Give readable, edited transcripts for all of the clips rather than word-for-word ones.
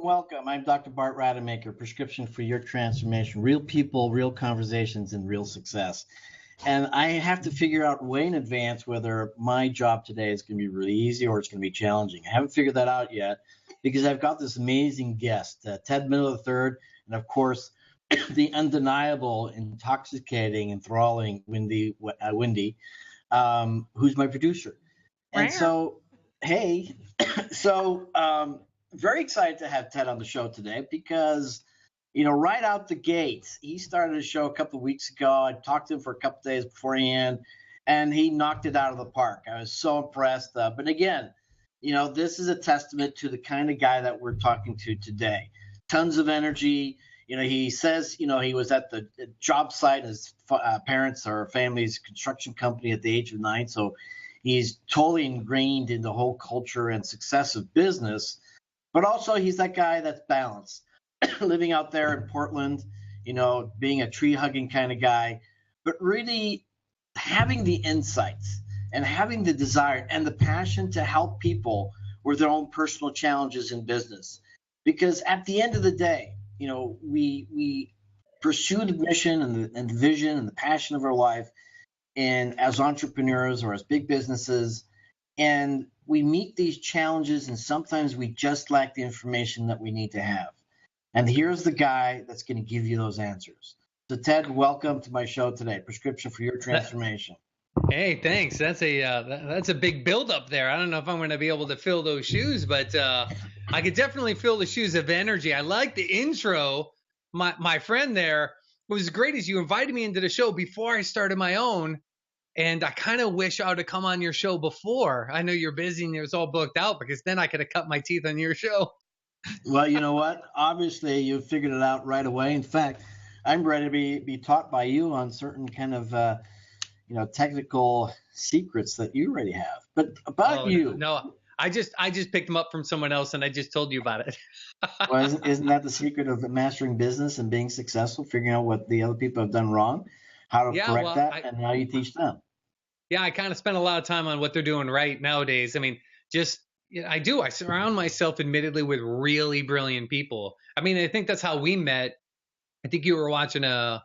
welcome. I'm Dr. Bart Rademaker, Prescription for Your Transformation, real people, real conversations, and real success. And I have to figure out way in advance whether my job today is going to be really easy or it's going to be challenging. I haven't figured that out yet because I've got this amazing guest, Ted Miller III, and of course, the undeniable, intoxicating, enthralling Wendy, who's my producer. And so, hey, very excited to have Ted on the show today because, right out the gate, he started a show a couple of weeks ago. I talked to him for a couple of days beforehand, and he knocked it out of the park. I was so impressed. But again, this is a testament to the kind of guy that we're talking to today. Tons of energy. He says, he was at the job site. His parents or family's construction company at the age of 9. So he's totally ingrained in the whole culture and success of business. But also he's that guy that's balanced, living out there in Portland, being a tree-hugging kind of guy, but really having the insights and having the desire and the passion to help people with their own personal challenges in business. Because at the end of the day, we pursue the mission and the vision and the passion of our life and as entrepreneurs or as big businesses, and we meet these challenges, and sometimes we just lack the information that we need to have. And here's the guy that's going to give you those answers. So, Ted, welcome to my show today, Prescription for Your Transformation. Hey, thanks. That's a big buildup there. I don't know if I'm going to be able to fill those shoes, but I could definitely fill the shoes of energy. I like the intro. My friend there was great as you invited me into the show before I started my own. And I kind of wish I would have come on your show before. I know you're busy and it was all booked out because then I could have cut my teeth on your show. Well, you know what? Obviously, you figured it out right away. In fact, I'm ready to be taught by you on certain kind of, technical secrets that you already have. But about you. No, I just picked them up from someone else and I just told you about it. Well, isn't that the secret of mastering business and being successful, figuring out what the other people have done wrong, how to correct that, and how you teach them? Yeah, I kind of spend a lot of time on what they're doing right nowadays. I mean, I surround myself admittedly with really brilliant people. I mean, I think that's how we met. I think you were watching how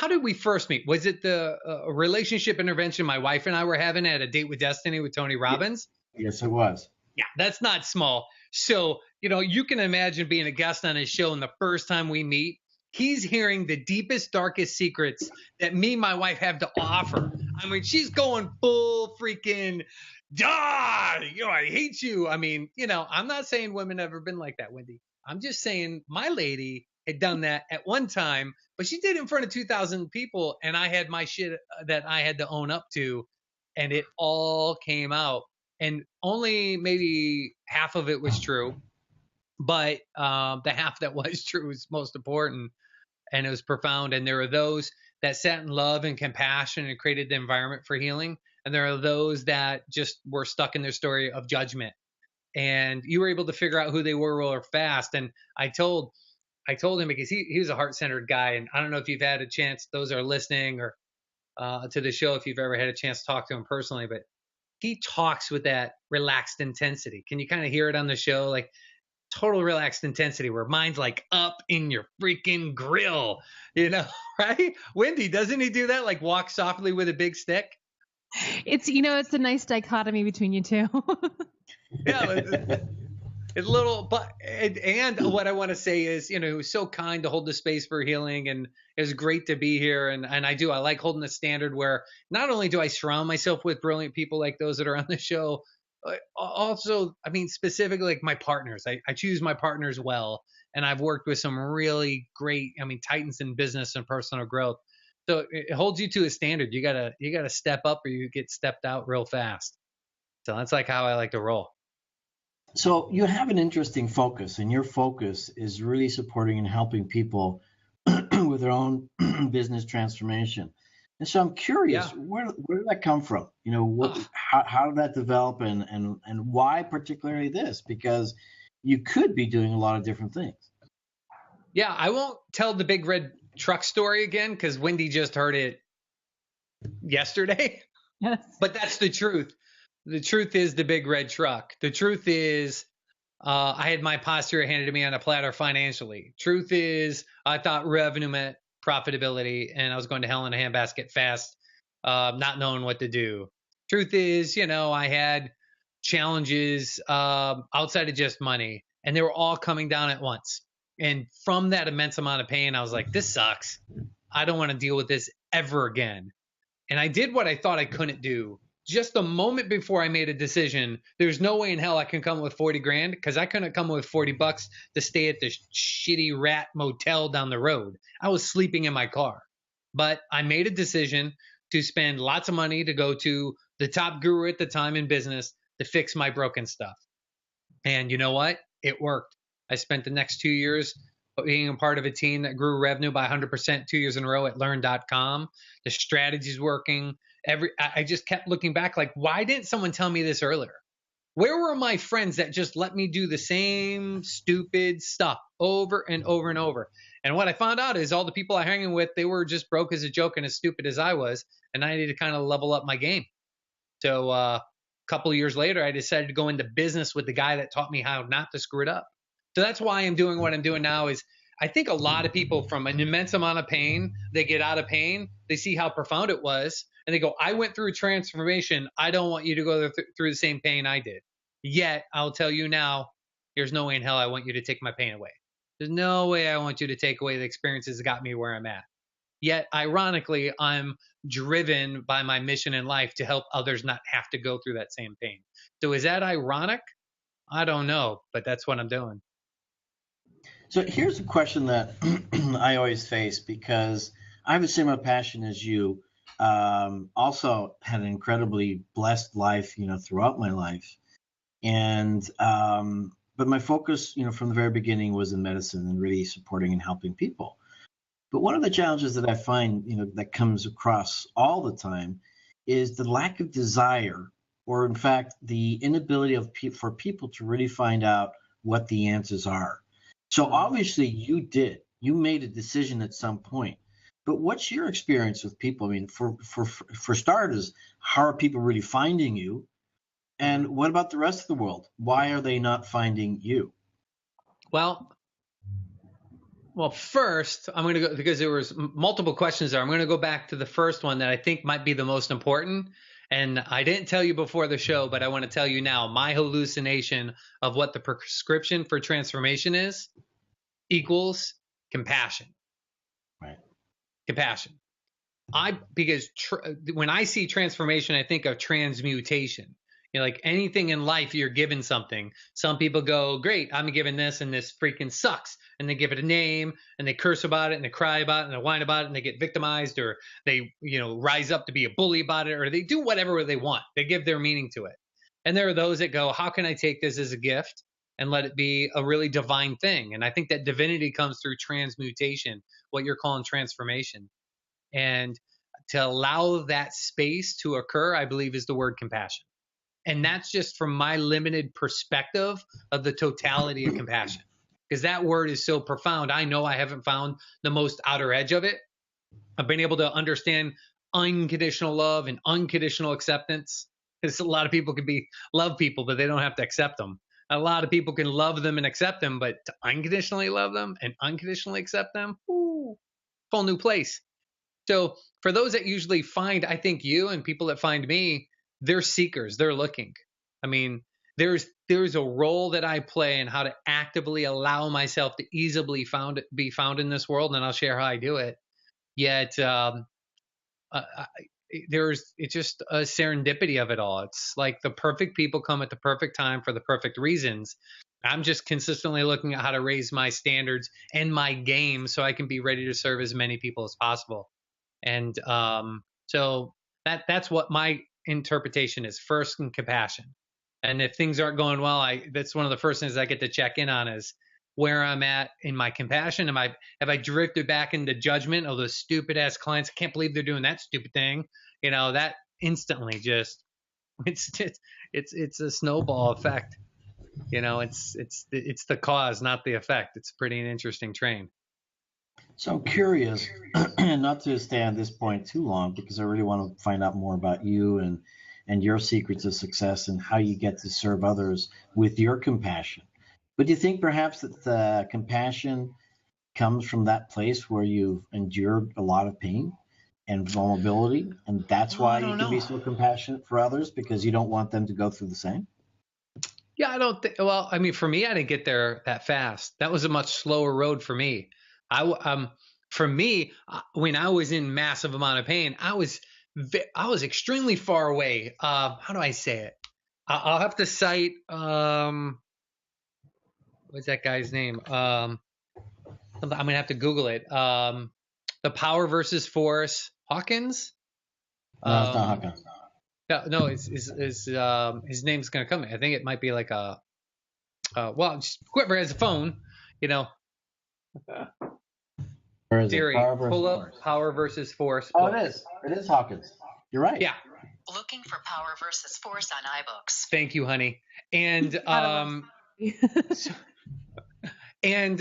did we first meet? Was it the relationship intervention my wife and I were having at A Date with Destiny with Tony Robbins? Yes, it was. Yeah, that's not small. So, you can imagine being a guest on his show and the first time we meet, he's hearing the deepest, darkest secrets that me and my wife have to offer. I mean, she's going full freaking, I hate you. I mean, I'm not saying women have ever been like that, Wendy. I'm just saying my lady had done that at one time, but she did it in front of 2,000 people, and I had my shit that I had to own up to, and it all came out. And only maybe half of it was true, but the half that was true was most important. And it was profound. And there are those that sat in love and compassion and created the environment for healing. And there are those that just were stuck in their story of judgment. And you were able to figure out who they were real fast. And I told him because he was a heart-centered guy. And I don't know if you've had a chance, those that are listening or to the show, if you've ever had a chance to talk to him personally, but he talks with that relaxed intensity. Can you kind of hear it on the show? Like, total relaxed intensity where mine's like up in your freaking grill, right? Wendy, doesn't he do that? Like walk softly with a big stick? It's a nice dichotomy between you two. Yeah. It's a little, and what I want to say is, he was so kind to hold the space for healing, and it was great to be here. And I like holding a standard where not only do I surround myself with brilliant people like those that are on the show, also, I mean, specifically like my partners, I choose my partners well, and I've worked with some really great, titans in business and personal growth. So it holds you to a standard. You gotta step up or you get stepped out real fast. So that's like how I like to roll. So you have an interesting focus, and your focus is really supporting and helping people with their own business transformation. And so I'm curious, where did that come from? How did that develop, and why particularly this? Because you could be doing a lot of different things. Yeah, I won't tell the big red truck story again because Wendy just heard it yesterday. Yes. But that's the truth. The truth is the big red truck. The truth is I had my posture handed to me on a platter financially. Truth is, I thought revenue meant profitability, and I was going to hell in a handbasket fast, not knowing what to do. Truth is, I had challenges outside of just money, and they were all coming down at once. And from that immense amount of pain, I was like, this sucks. I don't want to deal with this ever again. And I did what I thought I couldn't do. Just a moment before I made a decision, there's no way in hell I can come with 40 grand, because I couldn't come with $40 to stay at the shitty rat motel down the road. I was sleeping in my car. But I made a decision to spend lots of money to go to the top guru at the time in business to fix my broken stuff. And you know what? It worked. I spent the next 2 years being a part of a team that grew revenue by 100% 2 years in a row at learn.com. The strategy's working. I just kept looking back like, why didn't someone tell me this earlier? Where were my friends that just let me do the same stupid stuff over and over and over? And what I found out is all the people I hanging with, they were just broke as a joke and as stupid as I was. And I needed to kind of level up my game. So a couple of years later, I decided to go into business with the guy that taught me how not to screw it up. So that's why I'm doing what I'm doing now. Is I think a lot of people, from an immense amount of pain, they get out of pain, they see how profound it was, and they go, I went through transformation. I don't want you to go through the same pain I did. Yet, I'll tell you now, there's no way in hell I want you to take my pain away. There's no way I want you to take away the experiences that got me where I'm at. Yet, ironically, I'm driven by my mission in life to help others not have to go through that same pain. So is that ironic? I don't know, but that's what I'm doing. So here's a question that I always face, because I have a similar passion as you. Also had an incredibly blessed life, throughout my life. And but my focus, from the very beginning was in medicine and really supporting and helping people. But one of the challenges that I find, that comes across all the time is the lack of desire, or in fact, the inability for people to really find out what the answers are. So obviously you made a decision at some point, but what's your experience with people? I mean, for starters, how are people really finding you? And what about the rest of the world? Why are they not finding you? Well, first, I'm going to go, because there was multiple questions there. I'm going to go back to the first one that I think might be the most important. And I didn't tell you before the show, but I want to tell you now, my hallucination of what the prescription for transformation is equals compassion. Right. Compassion. Because when I see transformation, I think of transmutation. Like anything in life, you're given something. Some people go, great, I'm given this, and this freaking sucks. And they give it a name, and they curse about it, and they cry about it, and they whine about it, and they get victimized, or they, rise up to be a bully about it, or they do whatever they want. They give their meaning to it. And there are those that go, how can I take this as a gift and let it be a really divine thing? And I think that divinity comes through transmutation, what you're calling transformation. And to allow that space to occur, I believe, is the word compassion. And that's just from my limited perspective of the totality of compassion, because that word is so profound. I know I haven't found the most outer edge of it. I've been able to understand unconditional love and unconditional acceptance, because a lot of people can love people, but they don't have to accept them. A lot of people can love them and accept them, but to unconditionally love them and unconditionally accept them, whole new place. So for those that usually find, I think, you and people that find me, they're seekers. They're looking. I mean, there's a role that I play in how to actively allow myself to easily be found in this world, and I'll share how I do it. Yet it's just a serendipity of it all. It's like the perfect people come at the perfect time for the perfect reasons. I'm just consistently looking at how to raise my standards and my game so I can be ready to serve as many people as possible. And so that's what my interpretation is, first, in compassion. And if things aren't going well, that's one of the first things I get to check in on, is where I'm at in my compassion. Have I drifted back into judgment of those stupid ass clients? I can't believe they're doing that stupid thing. That instantly just, it's a snowball effect. It's the cause, not the effect. It's pretty an interesting train. So I'm curious, not to stay on this point too long, because I really want to find out more about you and your secrets of success and how you get to serve others with your compassion. But do you think perhaps that the compassion comes from that place where you've endured a lot of pain and vulnerability, and that's Oh, I why you don't can be know. so compassionate for others because you don't want them to go through the same? Yeah, I don't think. Well, I mean, for me, I didn't get there that fast. That was a much slower road for me. For me, when I was in massive amount of pain, I was extremely far away. How do I say it? I'll have to cite what's that guy's name? I'm gonna have to Google it. The Power versus Force, Hawkins. No, it's not Um, Hawkins. no, his name's gonna come. I think it might be like a well, just whoever has a phone, you know, Or is it Siri, Power versus pull up Force? Power versus Force Oh, book. it is. It is Hawkins. You're right. Yeah, Looking for Power versus Force on iBooks. thank you, honey. And so, and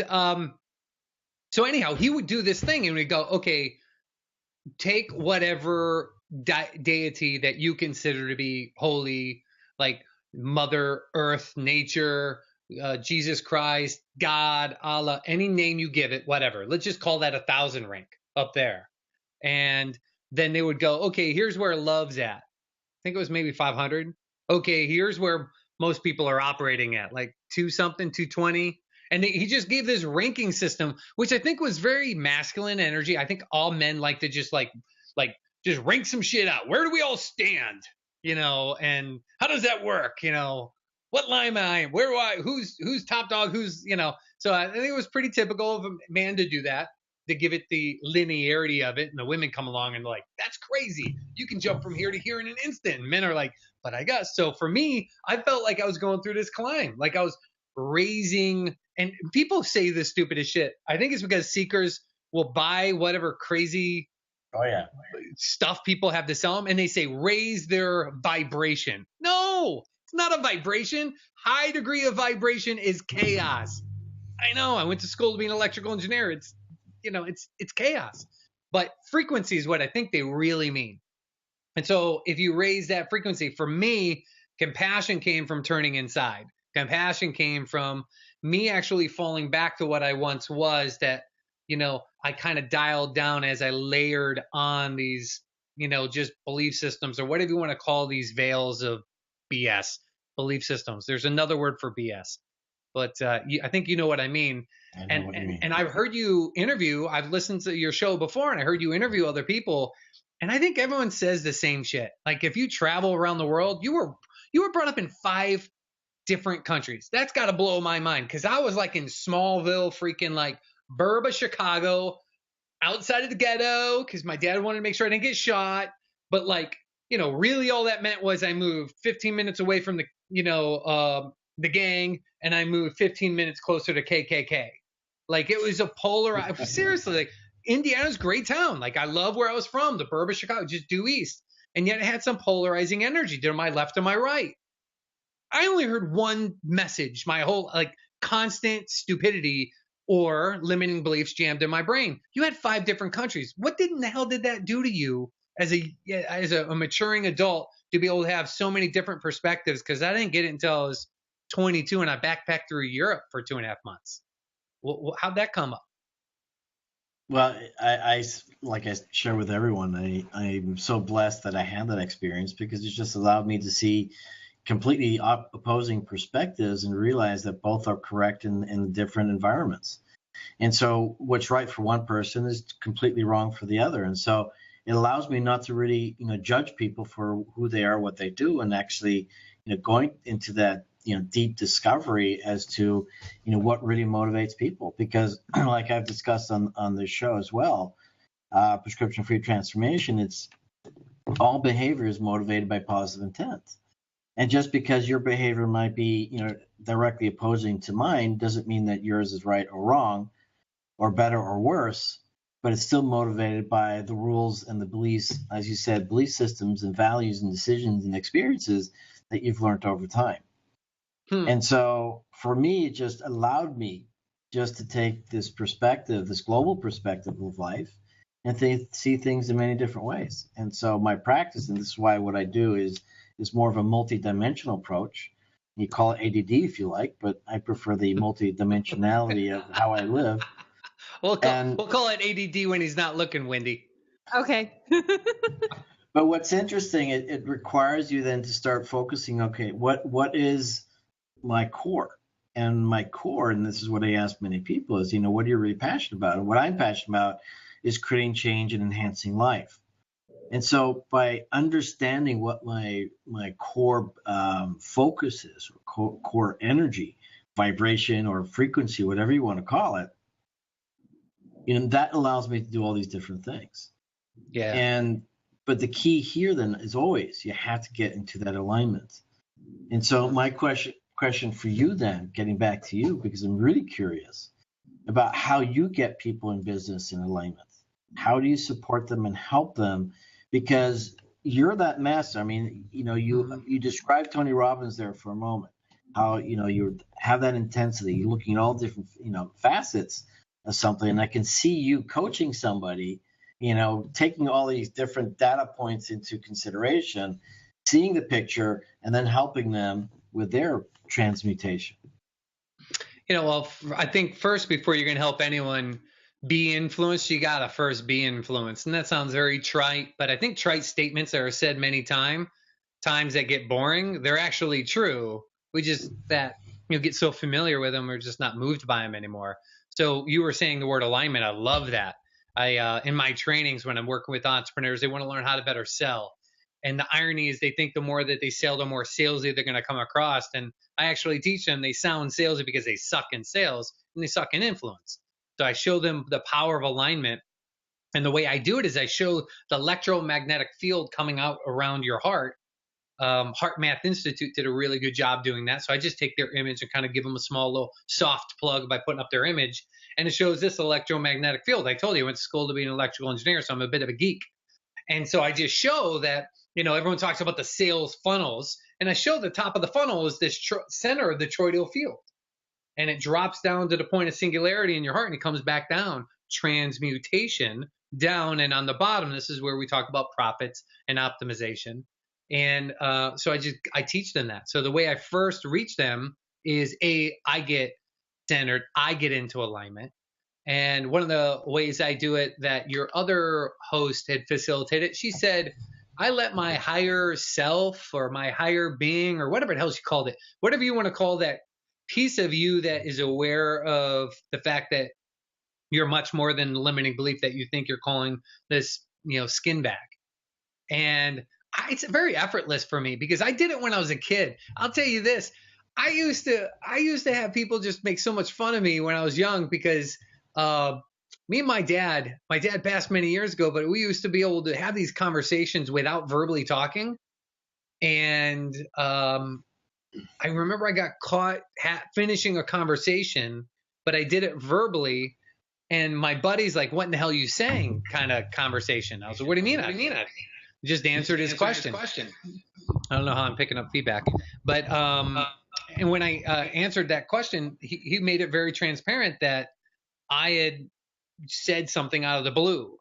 so anyhow, he would do this thing, and we'd go, okay, take whatever deity that you consider to be holy, like Mother Earth, nature, Jesus Christ, God, Allah, any name you give it, whatever. Let's just call that 1,000 rank up there. And then they would go, okay, here's where love's at. I think it was maybe 500. Okay, here's where most people are operating at, like 2 something, 220. And he just gave this ranking system, which I think was very masculine energy. I think all men like to just like just rank some shit out. Where do we all stand? And how does that work? What line am I in? Where do I? Who's top dog? So I think it was pretty typical of a man to do that, to give it the linearity of it. And the women come along and like, that's crazy. You can jump from here to here in an instant. And men are like, but I guess. So for me, I felt like I was going through this climb, like I was raising. And people say the stupidest shit. I think it's because seekers will buy whatever crazy Oh, yeah. stuff people have to sell them, and they say raise their vibration. No, it's not a vibration. High degree of vibration is chaos. I know. I went to school to be an electrical engineer. It's chaos. But frequency is what I think they really mean. And so if you raise that frequency, for me, compassion came from turning inside. Compassion came from me actually falling back to what I once was, that, I kind of dialed down as I layered on these, just belief systems, or whatever you want to call these veils of BS belief systems. There's another word for BS, but I think you know what I mean. I know what you mean. And I've heard you interview, I've listened to your show before, and I heard you interview other people. And I think everyone says the same shit. Like if you travel around the world, you were brought up in 5 different countries. That's got to blow my mind, because I was like in Smallville, freaking like Burba, Chicago, outside of the ghetto, because my dad wanted to make sure I didn't get shot. But like, really all that meant was I moved 15 minutes away from the gang, and I moved 15 minutes closer to KKK. Like it was a polar. Seriously, like Indiana's a great town. Like I love where I was from, the Burba, Chicago, just due east. And yet it had some polarizing energy to my left and my right. I only heard one message, my whole like constant stupidity or limiting beliefs jammed in my brain. You had 5 different countries. What in the hell did that do to you as a maturing adult to be able to have so many different perspectives? Because I didn't get it until I was 22 and I backpacked through Europe for 2.5 months. How'd that come up? Well, I like I share with everyone, I'm so blessed that I had that experience, because it just allowed me to see completely opposing perspectives and realize that both are correct in different environments. And so what's right for one person is completely wrong for the other. And so it allows me not to really, judge people for who they are, what they do, and actually, going into that, deep discovery as to, what really motivates people. Because like I've discussed on this show as well, prescription free transformation, it's all behavior is motivated by positive intent. And just because your behavior might be, directly opposing to mine doesn't mean that yours is right or wrong or better or worse, but it's still motivated by the rules and the beliefs, as you said, belief systems and values and decisions and experiences that you've learned over time. And so for me, it just allowed me just to take this perspective, this global perspective of life, and see things in many different ways. And so my practice, and this is why what I do is more of a multidimensional approach, You call it ADD if you like, but I prefer the multidimensionality of how I live. We'll call it ADD when he's not looking, Wendy. Okay. But what's interesting, it requires you then to start focusing, okay, what is my core? And my core, and this is what I ask many people, is, what are you really passionate about? And what I'm passionate about is creating change and enhancing life. And so by understanding what my core focus is, or core energy, vibration or frequency, whatever you want to call it, that allows me to do all these different things. Yeah. But the key here then is always you have to get into that alignment. And so my question for you then, getting back to you, because I'm really curious about how you get people in business in alignment. How do you support them and help them? Because you're that master. I mean, you described Tony Robbins there for a moment, how, you have that intensity. You're looking at all different, facets of something. And I can see you coaching somebody, taking all these different data points into consideration, seeing the picture, and then helping them with their transmutation. Well, I think first, before you're going to help anyone be influenced, you got to first be influenced. And that sounds very trite, but I think trite statements that are said many times that get boring, they're actually true. We just get so familiar with them, we're just not moved by them anymore. So you were saying the word alignment. I love that. I in my trainings, when I'm working with entrepreneurs, they want to learn how to better sell. And the irony is they think the more that they sell, the more salesy they're going to come across. And I actually teach them they sound salesy because they suck in sales and they suck in influence. So I show them the power of alignment. And the way I do it is I show the electromagnetic field coming out around your heart. Heart Math Institute did a really good job doing that. So I just take their image and kind of give them a small little soft plug by putting up their image. And it shows this electromagnetic field. I told you I went to school to be an electrical engineer, so I'm a bit of a geek. And so I just show that, everyone talks about the sales funnels. And I show the top of the funnel is this center of the toroidal field. And it drops down to the point of singularity in your heart and it comes back down, transmutation down. And on the bottom, this is where we talk about profits and optimization. And so I teach them that. So the way I first reach them is I get centered, I get into alignment. And one of the ways I do it that your other host had facilitated, she said, I let my higher self or my higher being or whatever the hell she called it, whatever you want to call that piece of you that is aware of the fact that you're much more than the limiting belief that you think you're calling this, skin bag. And it's very effortless for me because I did it when I was a kid. I'll tell you this. I used to have people just make so much fun of me when I was young because me and my dad passed many years ago, but we used to be able to have these conversations without verbally talking. And I remember I got caught finishing a conversation, but I did it verbally. And my buddy's like, what in the hell are you saying? Kind of conversation. I was like, what do you mean? I just answered his question. I don't know how I'm picking up feedback, but and when I answered that question, he made it very transparent that I had said something out of the blue.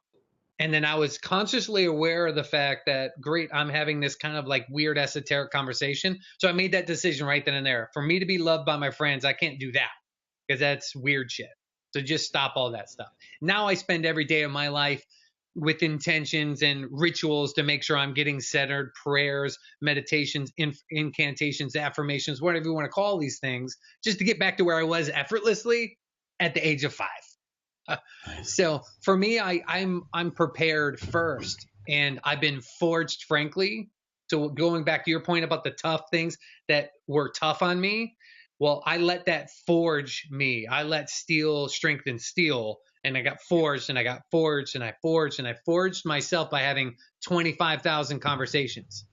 And then I was consciously aware of the fact that, great, I'm having this kind of like weird esoteric conversation. So I made that decision right then and there. For me to be loved by my friends, I can't do that because that's weird shit. So just stop all that stuff. Now I spend every day of my life with intentions and rituals to make sure I'm getting centered, prayers, meditations, incantations, affirmations, whatever you want to call these things, just to get back to where I was effortlessly at the age of 5. So for me, I'm prepared first, and I've been forged, frankly. So going back to your point about the tough things that were tough on me, well, I let that forge me. I let steel strengthen steel, and I got forged, and I got forged, and I forged, and I forged myself by having 25,000 conversations.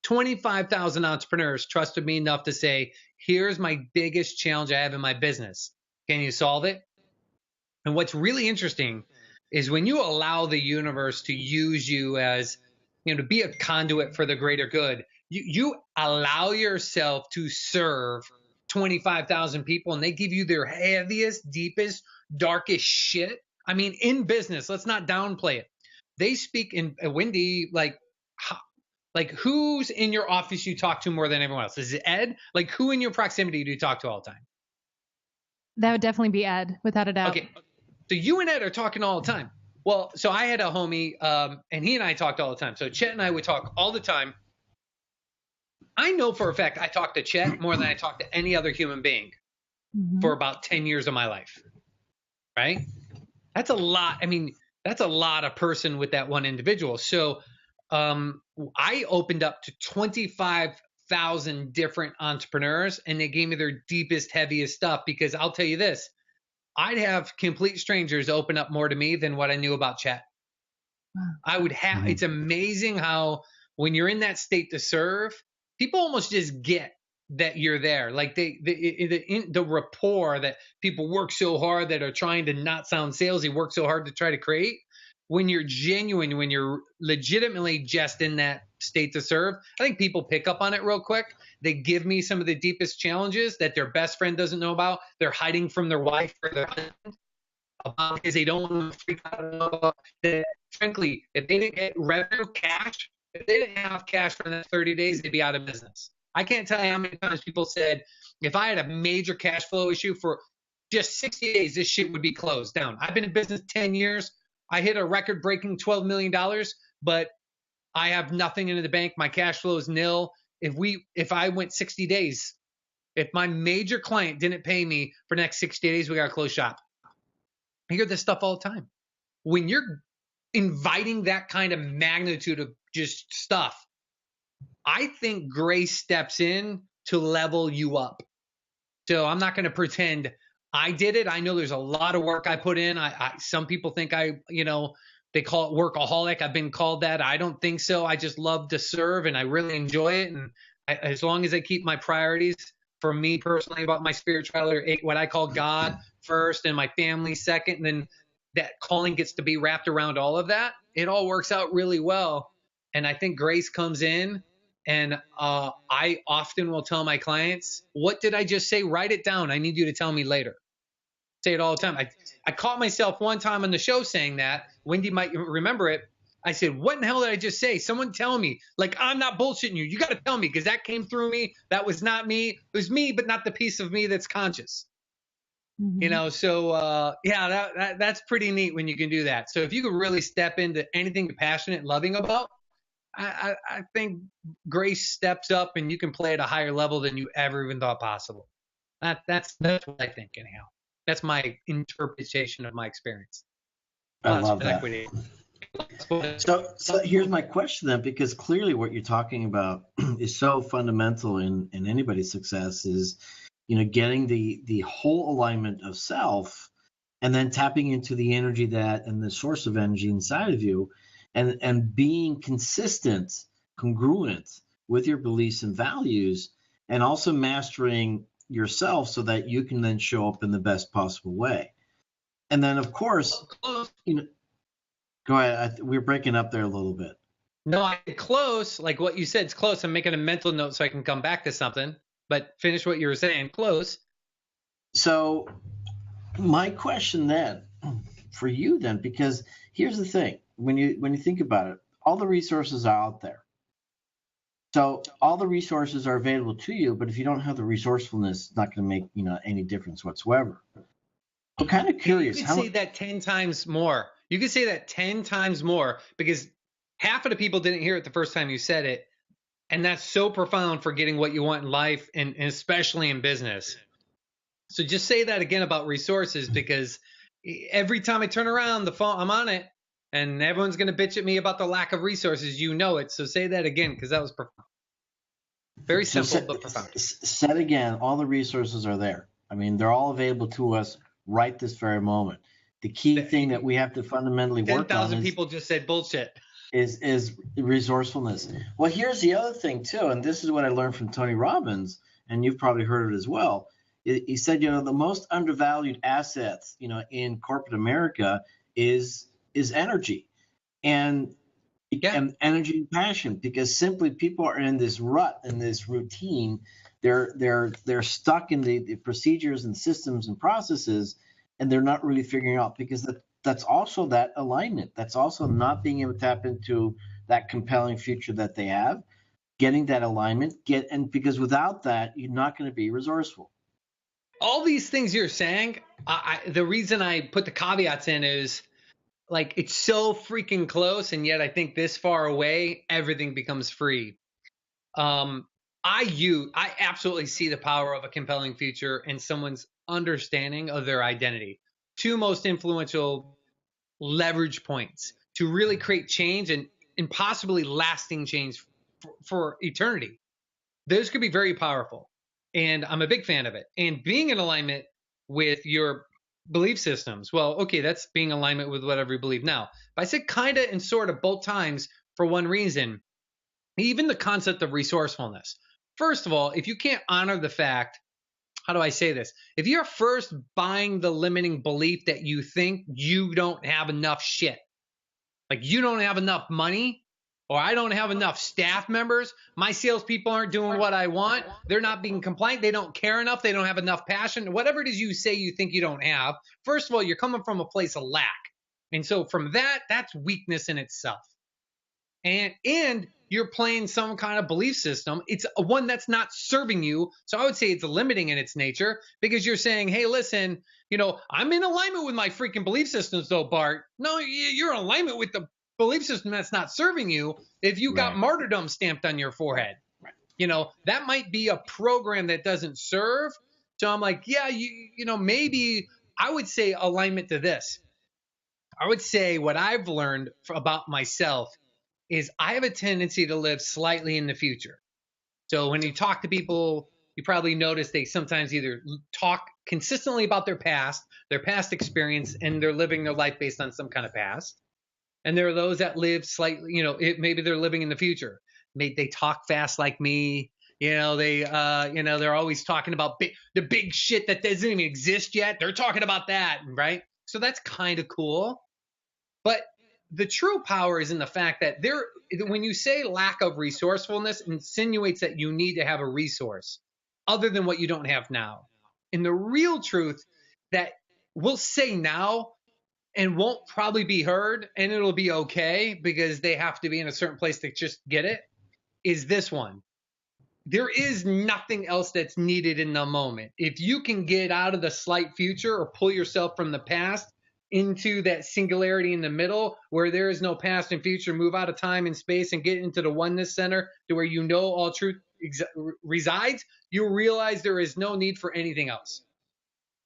25,000 entrepreneurs trusted me enough to say, here's my biggest challenge I have in my business. Can you solve it? And what's really interesting is when you allow the universe to use you as, to be a conduit for the greater good, you allow yourself to serve 25,000 people and they give you their heaviest, deepest, darkest shit. I mean, in business, let's not downplay it. They speak in Wendy, like Like, who's in your office you talk to more than everyone else? Is it Ed? Like, who in your proximity do you talk to all the time? That would definitely be Ed, without a doubt. Okay, so you and Ed are talking all the time. Well, so I had a homie, and he and I talked all the time. So Chet and I would talk all the time. I know for a fact I talk to Chet more than I talk to any other human being for about 10 years of my life, right? That's a lot. I mean, that's a lot of person with that one individual. So I opened up to 25,000 different entrepreneurs, and they gave me their deepest, heaviest stuff, because I'll tell you this, I'd have complete strangers open up more to me than what I knew about Chet. I would have, it's amazing how when you're in that state to serve, people almost just get that you're there. Like the rapport that people work so hard, that are trying to not sound salesy, work so hard to try to create. When you're genuine, when you're legitimately just in that state to serve, I think people pick up on it real quick. They give me some of the deepest challenges that their best friend doesn't know about. They're hiding from their wife or their husband because they don't want to freak out about that. Frankly, if they didn't get revenue, cash, if they didn't have cash for the next 30 days, they'd be out of business. I can't tell you how many times people said, if I had a major cash flow issue for just 60 days, this shit would be closed down. I've been in business 10 years. I hit a record-breaking $12 million, but I have nothing in the bank. My cash flow is nil. If I went 60 days, if my major client didn't pay me for the next 60 days, we got to close shop. I hear this stuff all the time. When you're inviting that kind of magnitude of just stuff, I think grace steps in to level you up. So I'm not going to pretend I did it. I know there's a lot of work I put in. Some people think they call it workaholic. I've been called that. I don't think so. I just love to serve, and I really enjoy it. And as long as I keep my priorities, for me personally, about my spirituality, what I call God first and my family second, and then that calling gets to be wrapped around all of that, it all works out really well. And I think grace comes in. And I often will tell my clients, what did I just say? Write it down. I need you to tell me later. Say it all the time. I caught myself one time on the show saying that. Wendy might remember it. I said, what in the hell did I just say? Someone tell me. Like, I'm not bullshitting you. You got to tell me, because that came through me. That was not me. It was me, but not the piece of me that's conscious. So that's pretty neat when you can do that. So if you could really step into anything you're passionate and loving about, I think grace steps up, and you can play at a higher level than you ever even thought possible. That's what I think, anyhow. That's my interpretation of my experience. I love that. So here's my question then, because clearly what you're talking about is so fundamental in anybody's success, is getting the whole alignment of self, and then tapping into the energy that and the source of energy inside of you, and being consistent, congruent with your beliefs and values, and also mastering yourself so that you can then show up in the best possible way. And then, of course, go ahead. We're breaking up there a little bit. No, close. Like what you said, it's close. I'm making a mental note so I can come back to something. But finish what you were saying. Close. So my question then for you then, because here's the thing. When you think about it, all the resources are out there. So all the resources are available to you, but if you don't have the resourcefulness, it's not going to make any difference whatsoever. I'm kind of curious. You could say that 10 times more. You could say that 10 times more, because half of the people didn't hear it the first time you said it, and that's so profound for getting what you want in life, and especially in business. So just say that again about resources, because every time I turn around the phone, I'm on it. And everyone's going to bitch at me about the lack of resources. You know it. So say that again, because that was profound. Very simple, but profound. Said again, all the resources are there. I mean, they're all available to us right this very moment. The key thing that we have to fundamentally work on 10,000 people just said bullshit. Is resourcefulness. Well, here's the other thing, too, and this is what I learned from Tony Robbins, and you've probably heard it as well. He said, the most undervalued assets, in corporate America is energy and energy and passion, because simply people are in this rut, in this routine. They're stuck in the procedures and systems and processes, and they're not really figuring out, because that's also that alignment. That's also not being able to tap into that compelling future that they have, getting that alignment, and because without that, you're not going to be resourceful. All these things you're saying, the reason I put the caveats in is like it's so freaking close, and yet I think this far away, everything becomes free. I absolutely see the power of a compelling future and someone's understanding of their identity. Two most influential leverage points to really create change and possibly lasting change for eternity. Those could be very powerful. And I'm a big fan of it. And being in alignment with your belief systems, well, okay, that's being in alignment with whatever you believe. Now, if I said kind of and sort of both times for one reason, even the concept of resourcefulness. First of all, if you can't honor the fact, how do I say this? If you're first buying the limiting belief that you think you don't have enough shit, like you don't have enough money, or I don't have enough staff members, my salespeople aren't doing what I want, they're not being compliant, they don't care enough, they don't have enough passion, whatever it is you say you think you don't have, first of all, you're coming from a place of lack. And so from that, that's weakness in itself. And you're playing some kind of belief system. It's one that's not serving you. So I would say it's limiting in its nature because you're saying, hey, listen, I'm in alignment with my freaking belief systems though, Bart. No, you're in alignment with the belief system that's not serving you if you got martyrdom stamped on your forehead. Right. That might be a program that doesn't serve. So I'm like, yeah, maybe I would say alignment to this. I would say what I've learned about myself is I have a tendency to live slightly in the future. So when you talk to people, you probably notice they sometimes either talk consistently about their past experience, and they're living their life based on some kind of past. And there are those that live slightly, maybe they're living in the future. Maybe they talk fast like me. They're always talking about the big shit that doesn't even exist yet. They're talking about that, right? So that's kind of cool. But the true power is in the fact that when you say lack of resourcefulness, insinuates that you need to have a resource other than what you don't have now. And the real truth that we'll say now and won't probably be heard, and it'll be okay because they have to be in a certain place to just get it, is this one. There is nothing else that's needed in the moment. If you can get out of the slight future or pull yourself from the past into that singularity in the middle where there is no past and future, move out of time and space and get into the oneness center to where all truth resides, you'll realize there is no need for anything else.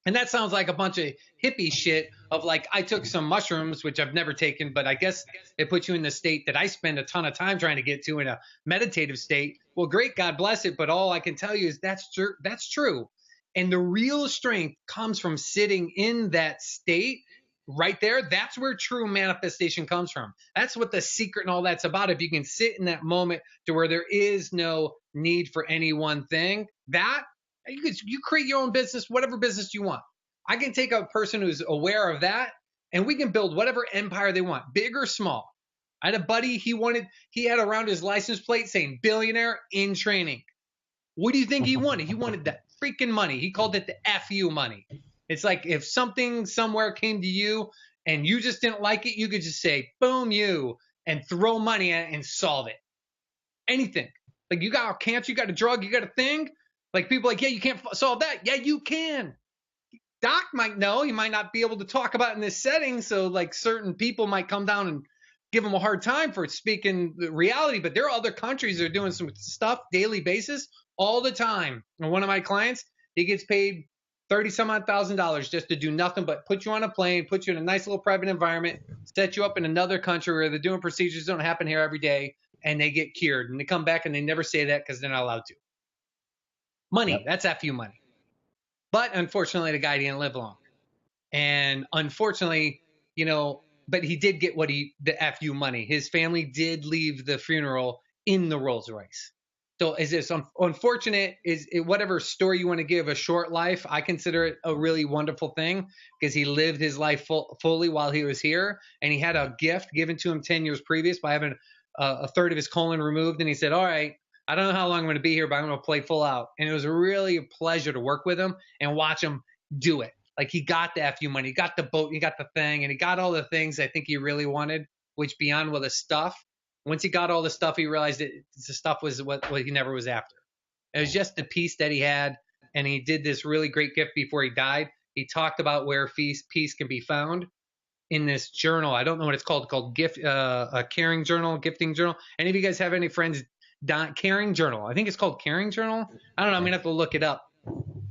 And that sounds like a bunch of hippie shit of like, I took some mushrooms, which I've never taken, but I guess it puts you in the state that I spend a ton of time trying to get to in a meditative state. Well, great, God bless it. But all I can tell you is that's true. That's true. And the real strength comes from sitting in that state right there. That's where true manifestation comes from. That's what the secret and all that's about. If you can sit in that moment to where there is no need for any one thing, that you create your own business, whatever business you want. I can take a person who's aware of that and we can build whatever empire they want, big or small. I had a buddy, he had around his license plate saying billionaire in training. What do you think he wanted? He wanted that freaking money. He called it the FU money. It's like if something somewhere came to you and you just didn't like it, you could just say, boom, you, and throw money at it and solve it. Anything. Like you got cancer, you got a drug, you got a thing. Like people are like, yeah, you can't solve that. Yeah, you can. Doc might know. He might not be able to talk about it in this setting. So like certain people might come down and give him a hard time for speaking the reality. But there are other countries that are doing some stuff daily basis all the time. And one of my clients, he gets paid $30,000 just to do nothing but put you on a plane, put you in a nice little private environment, set you up in another country where they're doing procedures that don't happen here every day, and they get cured. And they come back and they never say that because they're not allowed to. Money, That's FU money. But unfortunately, the guy didn't live long. And unfortunately, but he did get the FU money. His family did leave the funeral in the Rolls Royce. So is this unfortunate? Is it whatever story you want to give, a short life? I consider it a really wonderful thing because he lived his life fully while he was here. And he had a gift given to him 10 years previous by having a third of his colon removed. And he said, all right, I don't know how long I'm going to be here, but I'm going to play full out. And it was really a pleasure to work with him and watch him do it. Like he got the FU money, he got the boat, he got the thing, and he got all the things I think he really wanted, which beyond with the stuff, Once he got all the stuff, he realized that the stuff was what he never was after. It was just the peace that he had. And he did this really great gift before he died. He talked about where peace can be found in this journal. I don't know what it's called a caring journal, gifting journal. Any of you guys have any friends, caring journal? I think it's called caring journal. I don't know. I'm going to have to look it up.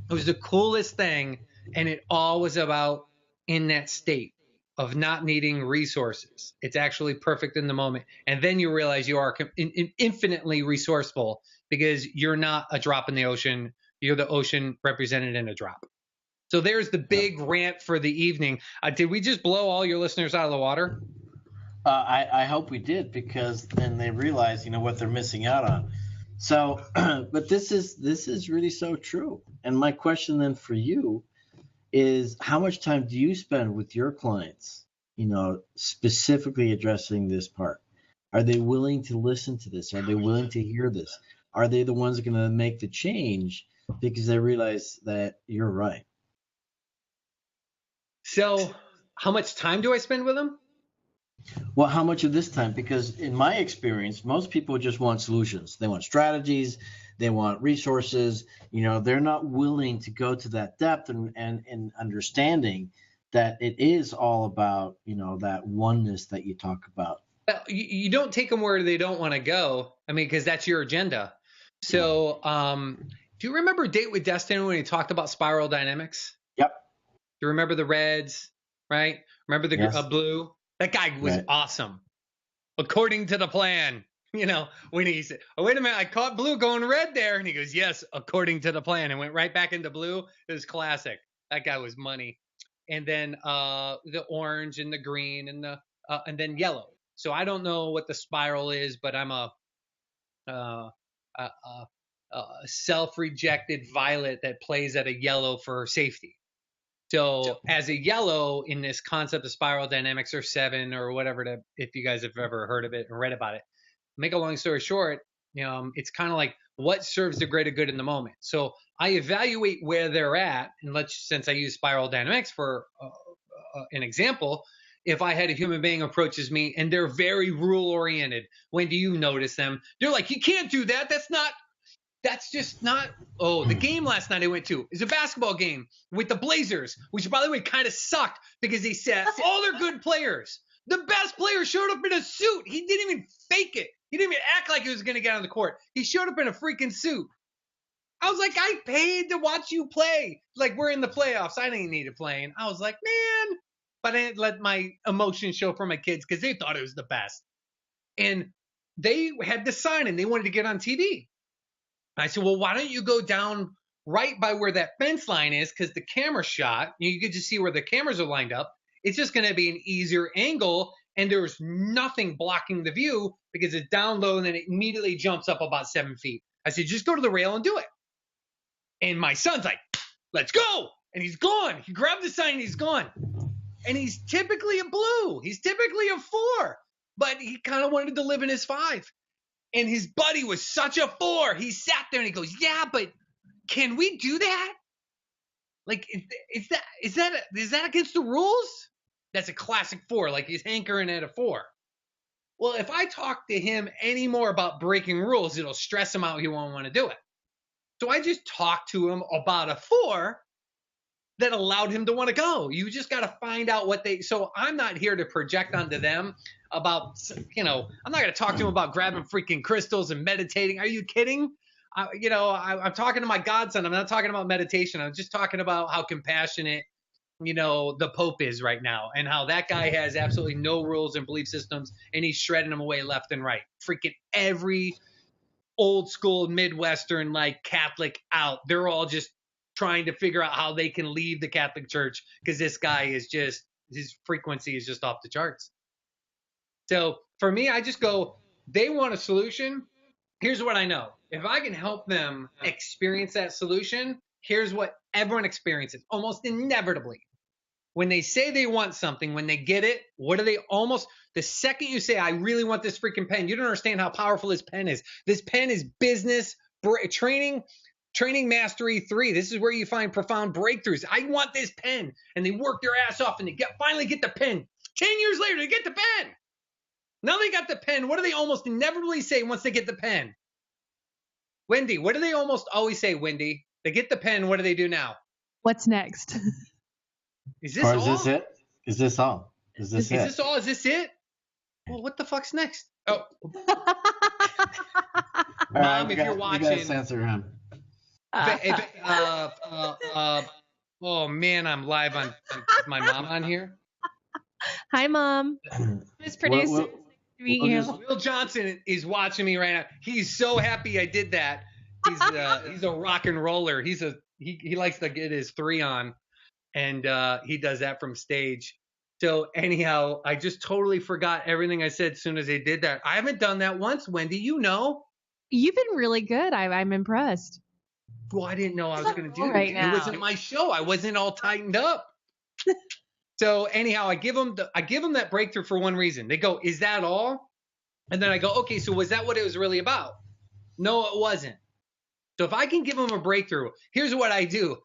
It was the coolest thing. And it all was about in that state of not needing resources. It's actually perfect in the moment. And then you realize you are infinitely resourceful because you're not a drop in the ocean. You're the ocean represented in a drop. So there's the big rant for the evening. Did we just blow all your listeners out of the water? I hope we did, because then they realize, what they're missing out on. So, but this is really so true. And my question then for you is, how much time do you spend with your clients, specifically addressing this part? Are they willing to listen to this? Are they willing to hear this? Are they the ones going to make the change because they realize that you're right? So how much time do I spend with them? Well, how much of this time? Because in my experience, most people just want solutions. They want strategies. They want resources. They're not willing to go to that depth and understanding that it is all about, that oneness that you talk about. You don't take them where they don't want to go. I mean, because that's your agenda. So do you remember Date with Destiny when he talked about spiral dynamics? Yep. Do you remember the reds, right? Remember the blue? That guy was awesome. According to the plan, when he said, "Oh, wait a minute, I caught blue going red there." And he goes, "Yes, according to the plan," and went right back into blue. It was classic. That guy was money. And then the orange and the green and then yellow. So I don't know what the spiral is, but I'm a self-rejected violet that plays at a yellow for safety. So as a yellow in this concept of spiral dynamics or 7 or whatever, if you guys have ever heard of it and read about it, make a long story short, it's kind of like what serves the greater good in the moment. So I evaluate where they're at. And since I use spiral dynamics for an example, if I had a human being approaches me and they're very rule oriented, when do you notice them? They're like, "You can't do that. That's just not." Oh, the game last night I went to is a basketball game with the Blazers, which, by the way, kind of sucked because they said all their good players. The best player showed up in a suit. He didn't even fake it. He didn't even act like he was going to get on the court. He showed up in a freaking suit. I was like, I paid to watch you play. Like, we're in the playoffs. I didn't need it playing. I was like, man. But I didn't let my emotions show for my kids because they thought it was the best. And they had this sign and they wanted to get on TV. I said, well, why don't you go down right by where that fence line is, because the camera shot, you could just see where the cameras are lined up. It's just going to be an easier angle, and there's nothing blocking the view because it's down low and then it immediately jumps up about 7 feet. I said, just go to the rail and do it. And my son's like, let's go. And he's gone. He grabbed the sign and he's gone. And he's typically a blue. He's typically a 4, but he kind of wanted to live in his 5. And his buddy was such a 4. He sat there and he goes, yeah, but can we do that? Like, is that against the rules? That's a classic 4. Like, he's hankering at a 4. Well, if I talk to him any more about breaking rules, it'll stress him out. He won't want to do it. So I just talked to him about a 4 that allowed him to want to go. You just got to find out so I'm not here to project onto them about, I'm not going to talk to him about grabbing freaking crystals and meditating. Are you kidding? I'm talking to my godson. I'm not talking about meditation. I'm just talking about how compassionate, the Pope is right now, and how that guy has absolutely no rules and belief systems, and he's shredding them away left and right. Freaking every old school Midwestern, like, Catholic out. They're all just trying to figure out how they can leave the Catholic Church because this guy is just, his frequency is just off the charts. So for me, I just go, they want a solution. Here's what I know. If I can help them experience that solution, here's what everyone experiences almost inevitably. When they say they want something, when they get it, the second you say, I really want this freaking pen, you don't understand how powerful this pen is. This pen is business training mastery 3. This is where you find profound breakthroughs. I want this pen. And they work their ass off and they finally get the pen. 10 years later, they get the pen. Now they got the pen. What do they almost inevitably say once they get the pen? Wendy, what do they almost always say, Wendy? They get the pen. What do they do now? What's next? Is this Or all? is this it? Is this all? Is this it? Is this all? Is this it? Well, what the fuck's next? Oh, All right, Mom, if you're you watching, gotta censor him. Oh man, I'm live on. Is my mom on here? Hi, Mom. Miss Producer. We'll- Nice to meet we'll you. just- Will Johnson is watching me right now. He's so happy I did that. He's a rock and roller. He likes to get his 3 on, and he does that from stage. So anyhow, I just totally forgot everything I said as soon as I did that. I haven't done that once, Wendy. You know. You've been really good. I'm impressed. Well, I didn't know I was going to do Right it. now. It wasn't my show. I wasn't all tightened up. So anyhow, I give them that breakthrough for one reason. They go, "Is that all?" And then I go, "Okay, so was that what it was really about?" No, it wasn't. So if I can give them a breakthrough, here's what I do.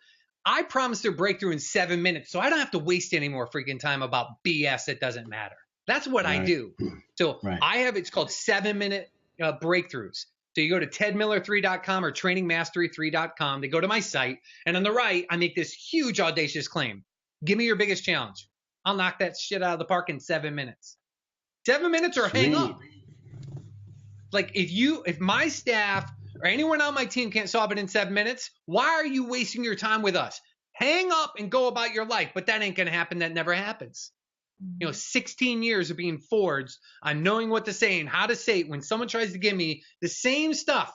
I promise their breakthrough in 7 minutes, so I don't have to waste any more freaking time about BS that doesn't matter. That's what I do. So I have, it's called 7-minute breakthroughs. So you go to tedmiller3.com or trainingmastery3.com. They go to my site, and on the right, I make this huge audacious claim. Give me your biggest challenge. I'll knock that shit out of the park in 7 minutes. 7 minutes or hang up. Like if my staff or anyone on my team can't solve it in 7 minutes, why are you wasting your time with us? Hang up and go about your life. But that ain't going to happen. That never happens. 16 years of being forged on knowing what to say and how to say it when someone tries to give me the same stuff.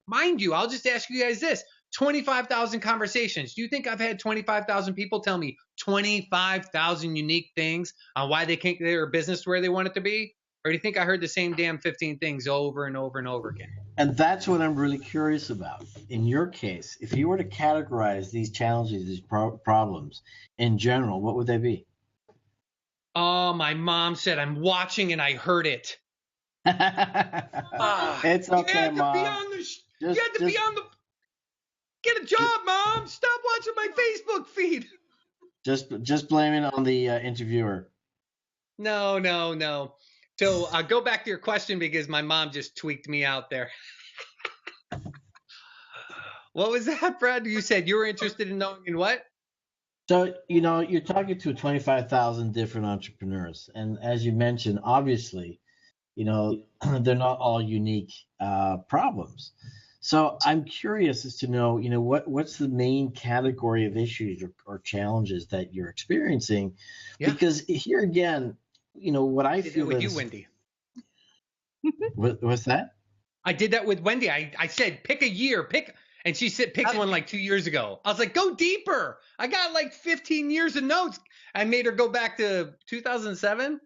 Mind you, I'll just ask you guys this. 25,000 conversations. Do you think I've had 25,000 people tell me 25,000 unique things on why they can't get their business where they want it to be? Or do you think I heard the same damn 15 things over and over and over again? And that's what I'm really curious about. In your case, if you were to categorize these challenges, these problems in general, what would they be? Oh, my mom said I'm watching and I heard it. It's okay, Mom. You had to be on the. Get a job, Mom. Stop watching my Facebook feed. Just blame it on the interviewer. No. So go back to your question because my mom just tweaked me out there. What was that, Brad? You said you were interested in knowing in what? So, you're talking to 25,000 different entrepreneurs. And as you mentioned, obviously, they're not all unique problems. So I'm curious as to know, what's the main category of issues or challenges that you're experiencing? Yeah. Because here again, what I feel with is, you, Wendy. What's that? I did that with Wendy. I said, pick a year, and she said, pick one like 2 years ago. I was like, go deeper. I got like 15 years of notes. I made her go back to 2007,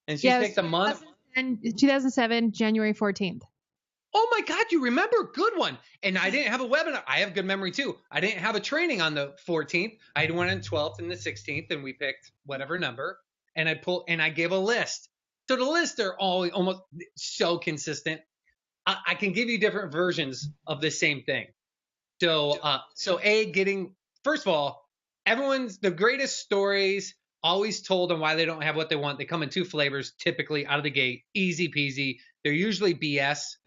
and she picked a month. 2007, January 14th. Oh my God, you remember? Good one. And I didn't have a webinar. I have good memory too. I didn't have a training on the 14th. I had one on the 12th and the 16th, and we picked whatever number. And I gave a list. So the lists are all almost so consistent. I can give you different versions of the same thing. So, first of all, the greatest stories always told on why they don't have what they want. They come in 2 flavors, typically out of the gate, easy peasy. They're usually BS,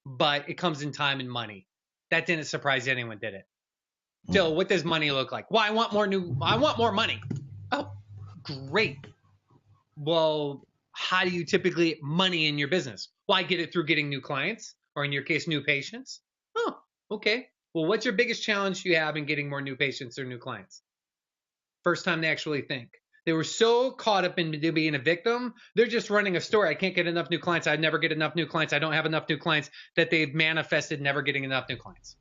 but it comes in time and money. That didn't surprise anyone, did it? So what does money look like? Well, I want more money. Oh, great. Well, how do you typically get money in your business? Well, I get it through getting new clients, or in your case, new patients. Oh, okay. Well, what's your biggest challenge you have in getting more new patients or new clients? First time they actually think. They were so caught up in being a victim, they're just running a story. I can't get enough new clients. I never get enough new clients. I don't have enough new clients, that they've manifested never getting enough new clients.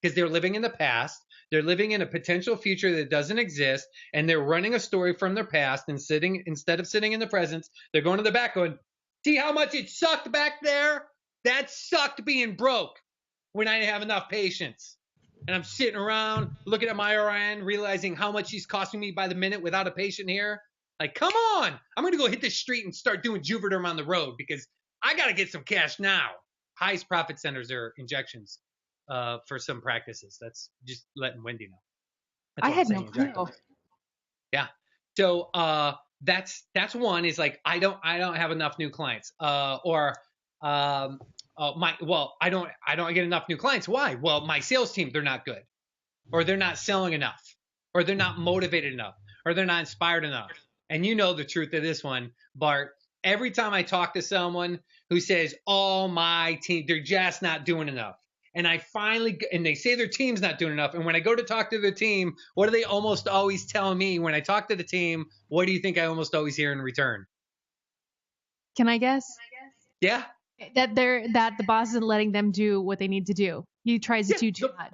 Because they're living in the past. They're living in a potential future that doesn't exist, and they're running a story from their past and instead of sitting in the present, they're going to the back going, see how much it sucked back there? That sucked being broke when I didn't have enough patients. And I'm sitting around looking at my RN, realizing how much she's costing me by the minute without a patient here. Like, come on. I'm going to go hit the street and start doing Juvederm on the road because I got to get some cash now. Highest profit centers are injections for some practices. That's just letting Wendy know. I had no clue. Yeah. So that's one is like, I don't have enough new clients. I don't get enough new clients. Why? Well, my sales team, they're not good, or they're not selling enough, or they're not motivated enough, or they're not inspired enough. And you know the truth of this one, Bart. Every time I talk to someone who says, "Oh, my team, they're just not doing enough," and they say their team's not doing enough, and when I go to talk to their team, what do they almost always tell me when I talk to the team? What do you think I almost always hear in return? Can I guess? Yeah. That the boss isn't letting them do what they need to do. He tries to do too much.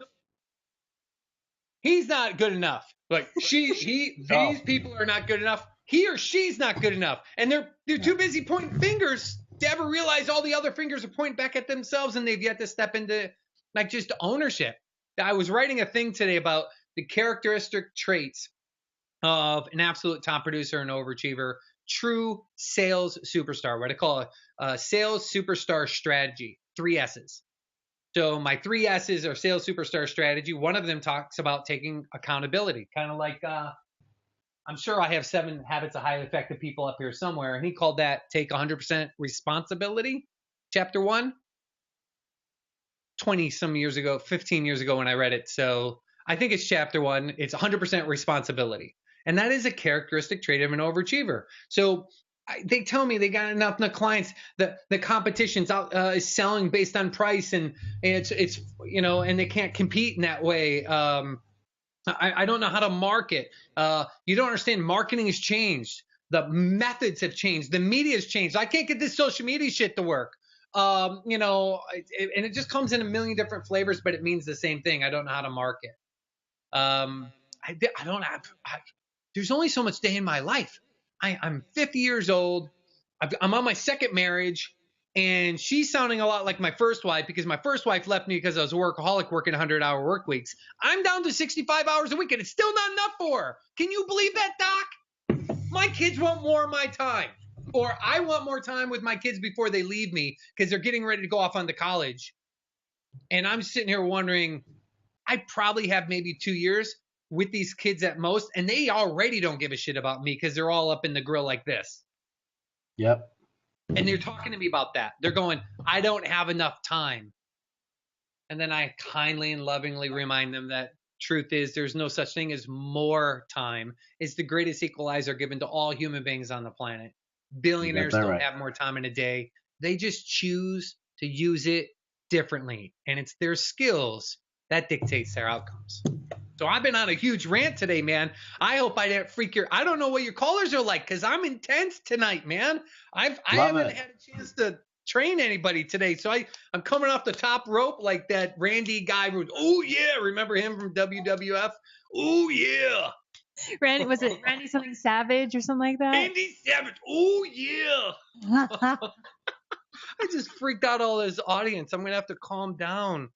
He's not good enough. Like these people are not good enough. He or she's not good enough. And they're too busy pointing fingers to ever realize all the other fingers are pointing back at themselves, and they've yet to step into like just ownership. I was writing a thing today about the characteristic traits of an absolute top producer and overachiever, true sales superstar, what I call a sales superstar strategy, 3 S's. So my 3 S's are sales superstar strategy. One of them talks about taking accountability, kind of like I'm sure I have 7 habits of highly effective people up here somewhere. And he called that take 100% responsibility. Chapter 1, 20 some years ago, 15 years ago when I read it. So I think it's chapter 1. It's 100% responsibility. And that is a characteristic trait of an overachiever. So they tell me they got enough clients. The competition's out is selling based on price, and it's and they can't compete in that way. I don't know how to market. You don't understand. Marketing has changed. The methods have changed. The media has changed. I can't get this social media shit to work. And it just comes in a million different flavors, but it means the same thing. I don't know how to market. I don't have. There's only so much day in my life. I'm 50 years old. I'm on my second marriage, and she's sounding a lot like my first wife, because my first wife left me because I was a workaholic working 100-hour work weeks. I'm down to 65 hours a week, and it's still not enough for her. Can you believe that, Doc? My kids want more of my time, or I want more time with my kids before they leave me because they're getting ready to go off on to college. And I'm sitting here wondering, I probably have maybe 2 years with these kids at most, and they already don't give a shit about me because they're all up in the grill like this. Yep. And they're talking to me about that. They're going, I don't have enough time. And then I kindly and lovingly remind them that truth is there's no such thing as more time. It's the greatest equalizer given to all human beings on the planet. Billionaires don't have more time in a day. They just choose to use it differently. And it's their skills that dictates their outcomes. So I've been on a huge rant today, man. I hope I didn't freak I don't know what your callers are like, because I'm intense tonight, man. I haven't had a chance to train anybody today. So I'm coming off the top rope like that Randy guy who, oh yeah, remember him from WWF? Oh yeah. Randy, was it Randy something Savage or something like that? Randy Savage. Oh yeah. I just freaked out all his audience. I'm going to have to calm down.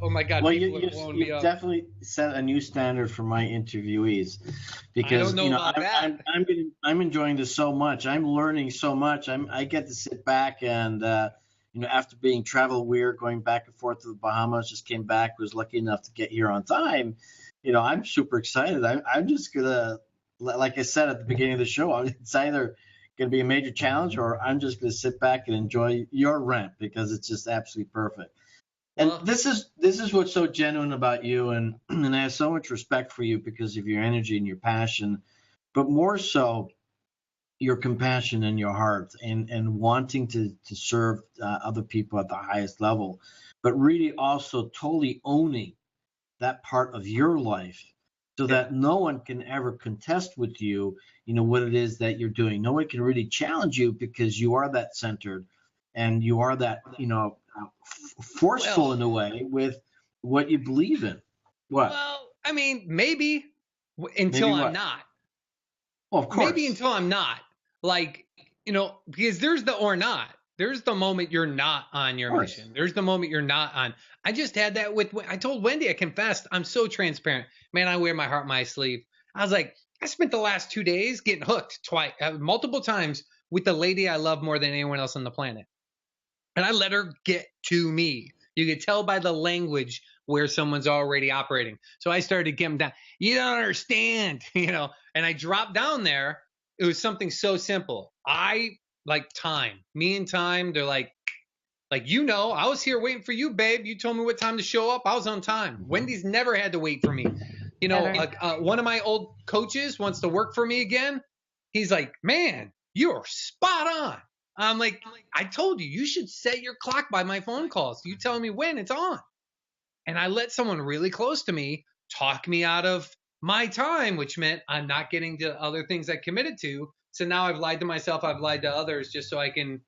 Oh my God! Well, you definitely set a new standard for my interviewees, because I'm enjoying this so much. I'm learning so much. I get to sit back and after being travel weird, going back and forth to the Bahamas, just came back, was lucky enough to get here on time. I'm super excited. I'm just gonna, like I said at the beginning of the show, it's either going to be a major challenge, or I'm just going to sit back and enjoy your rant, because it's just absolutely perfect. And this is what's so genuine about you, and I have so much respect for you because of your energy and your passion, but more so your compassion and your heart, and wanting to serve other people at the highest level, but really also totally owning that part of your life, so that no one can ever contest with you, what it is that you're doing. No one can really challenge you, because you are that centered, and you are that, forceful in a way with what you believe in. What? Well, I mean, maybe until I'm not. Well, of course. Maybe until I'm not. Like, because there's the or not. There's the moment you're not on your mission. There's the moment you're not on. I just had that I told Wendy, I confessed, I'm so transparent. Man, I wear my heart on my sleeve. I was like, I spent the last 2 days getting hooked multiple times with the lady I love more than anyone else on the planet. And I let her get to me. You could tell by the language where someone's already operating. So I started to get them down. You don't understand, and I dropped down there. It was something so simple. I like time. Me and time, they're like, I was here waiting for you, babe. You told me what time to show up. I was on time. Wendy's never had to wait for me. One of my old coaches wants to work for me again. He's like, man, you're spot on. I'm like, I told you, you should set your clock by my phone calls. You tell me when it's on. And I let someone really close to me talk me out of my time, which meant I'm not getting to other things I committed to. So now I've lied to myself. I've lied to others just so I can,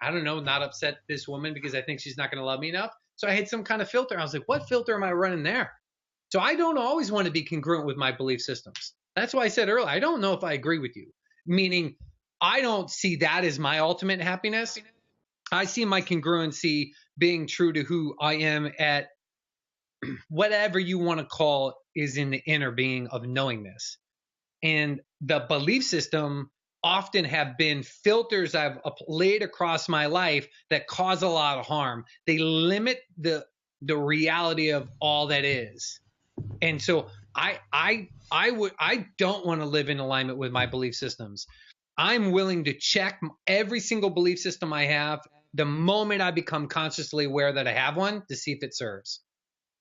I don't know, not upset this woman because I think she's not going to love me enough. So I had some kind of filter. I was like, what filter am I running there? So I don't always want to be congruent with my belief systems. That's why I said earlier, I don't know if I agree with you, meaning I don't see that as my ultimate happiness. I see my congruency being true to who I am at whatever you want to call is in the inner being of knowingness. And the belief system often have been filters I've laid across my life that cause a lot of harm. They limit the reality of all that is. And so I don't want to live in alignment with my belief systems. I'm willing to check every single belief system I have the moment I become consciously aware that I have one to see if it serves.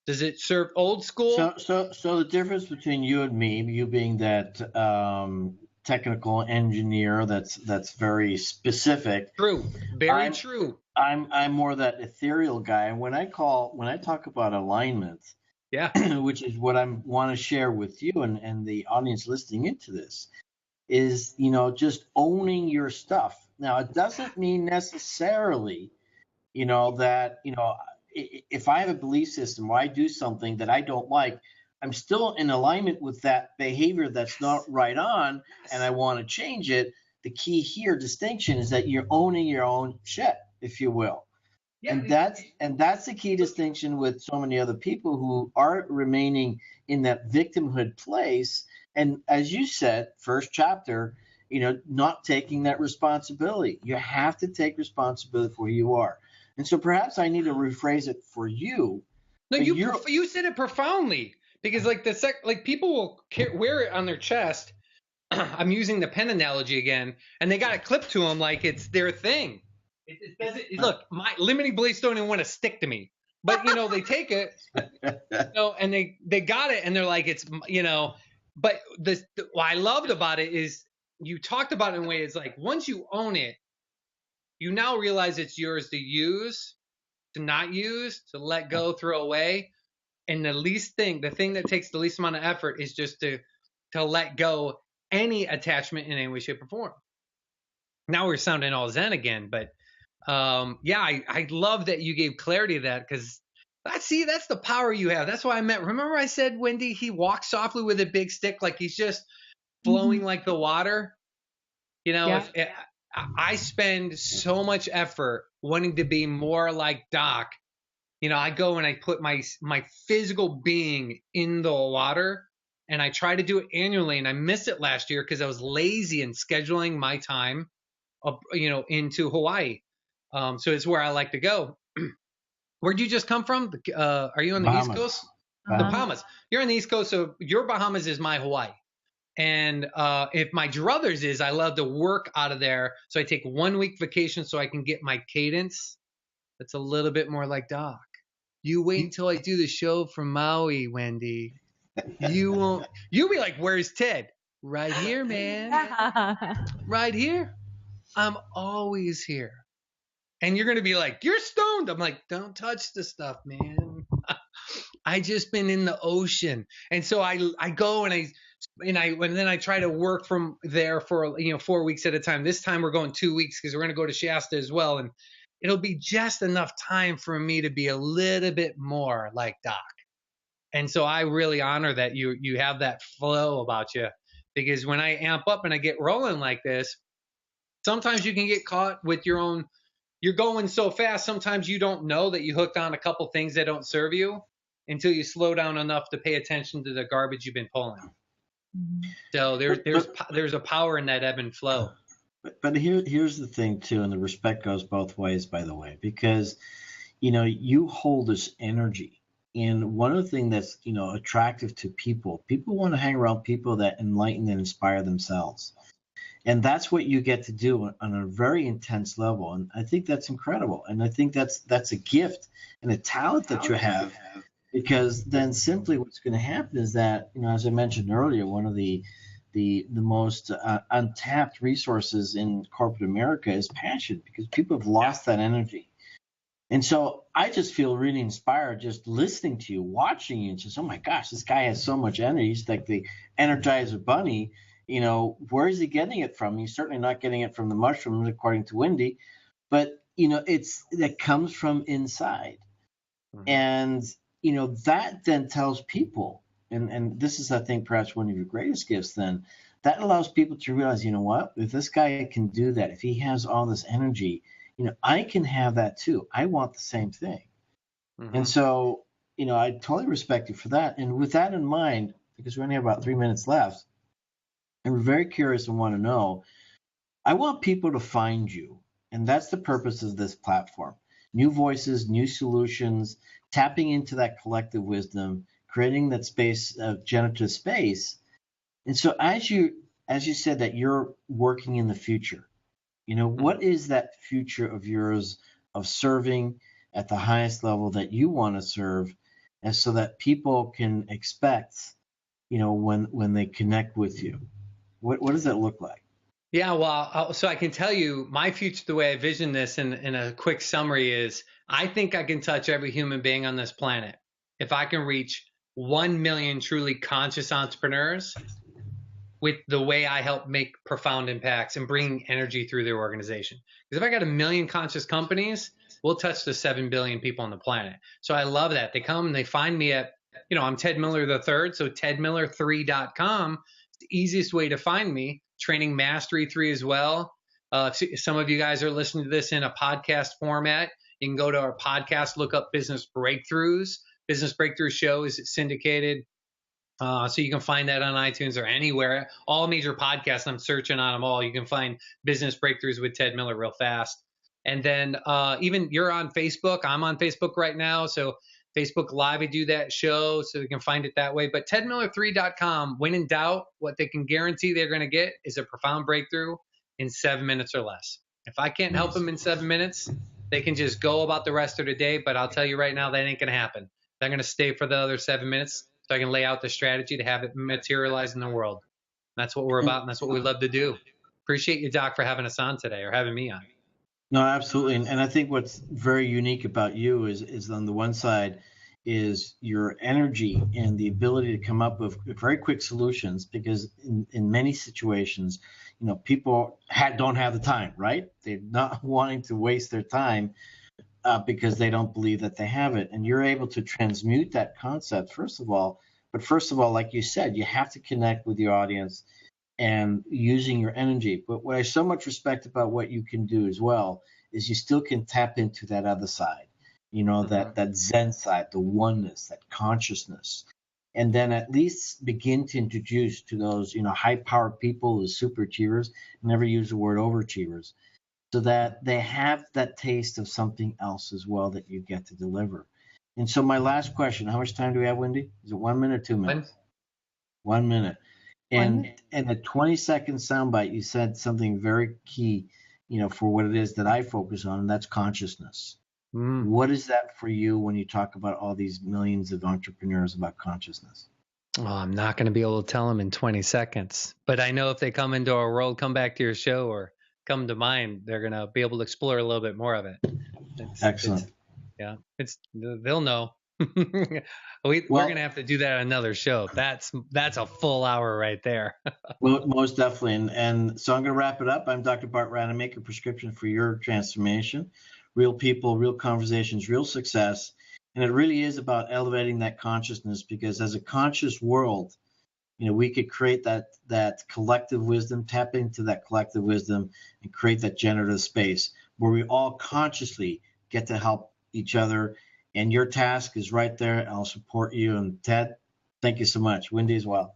Does it serve old school? So the difference between you and me, you being that technical engineer that's very specific. True, very true. I'm more that ethereal guy. And when I talk about alignment, yeah, which is what I want to share with you and the audience listening into this, is just owning your stuff. Now, it doesn't mean necessarily, that if I have a belief system or I do something that I don't like, I'm still in alignment with that behavior that's not right on, and I want to change it. The key here, distinction, is that you're owning your own shit, if you will. Yeah, and that's the key distinction with so many other people who are remaining in that victimhood place. And as you said, first chapter, not taking that responsibility. You have to take responsibility for who you are. And so perhaps I need to rephrase it for you. No, you said it profoundly, because people will wear it on their chest. I'm using the pen analogy again, and they got it clipped to them like it's their thing. It doesn't look. My limiting beliefs don't even want to stick to me, but they take it, and they got it, and they're like it's But what I loved about it is you talked about it in a way. It's like once you own it, you now realize it's yours to use, to not use, to let go, throw away. And the thing that takes the least amount of effort is just to let go any attachment in any way, shape, or form. Now we're sounding all Zen again, but I love that you gave clarity to that, because that's the power you have. That's why remember I said, Wendy, he walks softly with a big stick, like he's just flowing like the water. I spend so much effort wanting to be more like Doc. I go and I put my physical being in the water, and I try to do it annually, and I missed it last year because I was lazy in scheduling my time, into Hawaii. So it's where I like to go. Where'd you just come from? Are you on the Bahamas. East Coast? Bahamas. The Bahamas. You're on the East Coast, so your Bahamas is my Hawaii. And if my druthers is, I love to work out of there. So I take 1 week vacation so I can get my cadence. That's a little bit more like Doc. You wait until I do the show from Maui, Wendy. You won't. You'll be like, where's Ted? Right here, man. Right here. I'm always here. And you're going to be like, you're stoned. I'm like, don't touch the stuff, man. I just been in the ocean. And so I go and then I try to work from there for 4 weeks at a time. This time we're going 2 weeks because we're going to go to Shasta as well, and it'll be just enough time for me to be a little bit more like Doc. And so I really honor that you have that flow about you, because when I amp up and I get rolling like this, sometimes you can get caught with your own. You're going so fast, sometimes you don't know that you hooked on a couple things that don't serve you until you slow down enough to pay attention to the garbage you've been pulling. So there's a power in that ebb and flow. But here's the thing too, and the respect goes both ways, by the way, because you hold this energy. And one of the things that's, attractive to people want to hang around people that enlighten and inspire themselves. And that's what you get to do on a very intense level. And I think that's incredible. And I think that's a gift and a talent that you have, because then simply what's going to happen is that, as I mentioned earlier, one of the most untapped resources in corporate America is passion, because people have lost that energy. And so I just feel really inspired just listening to you, watching you, and just, oh my gosh, this guy has so much energy. He's like the Energizer Bunny. Where is he getting it from? He's certainly not getting it from the mushrooms, according to Wendy, but that comes from inside. Mm-hmm. And that then tells people, and this is, I think, perhaps one of your greatest gifts, then that allows people to realize, what, if this guy can do that, if he has all this energy, I can have that too. I want the same thing. Mm-hmm. And so, I totally respect you for that. And with that in mind, because we only have about 3 minutes left, and we're very curious and want to know, I want people to find you. And that's the purpose of this platform. New voices, new solutions, tapping into that collective wisdom, creating that space of generative space. And so as you said that you're working in the future, what is that future of yours of serving at the highest level that you want to serve, and so that people can expect, when they connect with you? What does that look like? Yeah, well, so I can tell you my future, the way I vision this in a quick summary is, I think I can touch every human being on this planet. If I can reach 1 million truly conscious entrepreneurs with the way I help make profound impacts and bring energy through their organization. Because if I got 1 million conscious companies, we'll touch the 7 billion people on the planet. So I love that. They come and they find me at, I'm Ted Miller III, so tedmiller3.com. The easiest way to find me. Training Mastery 3 as well. Some of you guys are listening to this in a podcast format. You can go to our podcast, look up Business Breakthroughs. Business Breakthrough Show is syndicated. So you can find that on iTunes or anywhere. All major podcasts, I'm searching on them all. You can find Business Breakthroughs with Ted Miller real fast. And then even you're on Facebook. I'm on Facebook right now. So Facebook Live, I do that show, so you can find it that way. But tedmiller3.com, when in doubt, what they can guarantee they're going to get is a profound breakthrough in 7 minutes or less. If I can't help them in 7 minutes, they can just go about the rest of the day. But I'll tell you right now, that ain't going to happen. They're going to stay for the other 7 minutes so I can lay out the strategy to have it materialize in the world. That's what we're about, and that's what we love to do. Appreciate you, Doc, for having us on today, or having me on. No, absolutely. And I think what's very unique about you is on the one side is your energy and the ability to come up with very quick solutions, because in many situations, people don't have the time, right? They're not wanting to waste their time because they don't believe that they have it. And you're able to transmute that concept, first of all. But first of all, like you said, you have to connect with your audience and using your energy. But what I so much respect about what you can do as well is you still can tap into that other side, that Zen side, the oneness, that consciousness, and then at least begin to introduce to those, high-powered people, the super achievers. Never use the word overachievers, so that they have that taste of something else as well that you get to deliver. And so my last question, how much time do we have, Wendy? Is it 1 minute or 2 minutes? 1 minute. And in a 20-second soundbite, you said something very key, for what it is that I focus on, and that's consciousness. What is that for you when you talk about all these millions of entrepreneurs about consciousness? Oh, I'm not going to be able to tell them in 20 seconds, but I know if they come into our world, come back to your show, or come to mine, they're going to be able to explore a little bit more of it. Excellent. They'll know. We're going to have to do that on another show. That's a full hour right there. Well, most definitely. And so I'm going to wrap it up. I'm Dr. Bart Rademaker, Prescription for Your Transformation. Real people, real conversations, real success. And it really is about elevating that consciousness, because as a conscious world, we could create that collective wisdom, tap into that collective wisdom, and create that generative space where we all consciously get to help each other. And your task is right there. I'll support you. And Ted, thank you so much. Wendy as well.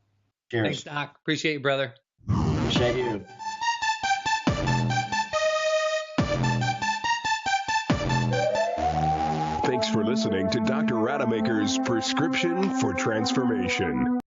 Cheers. Thanks, Doc. Appreciate you, brother. Appreciate you. Thanks for listening to Dr. Rademaker's Prescription for Transformation.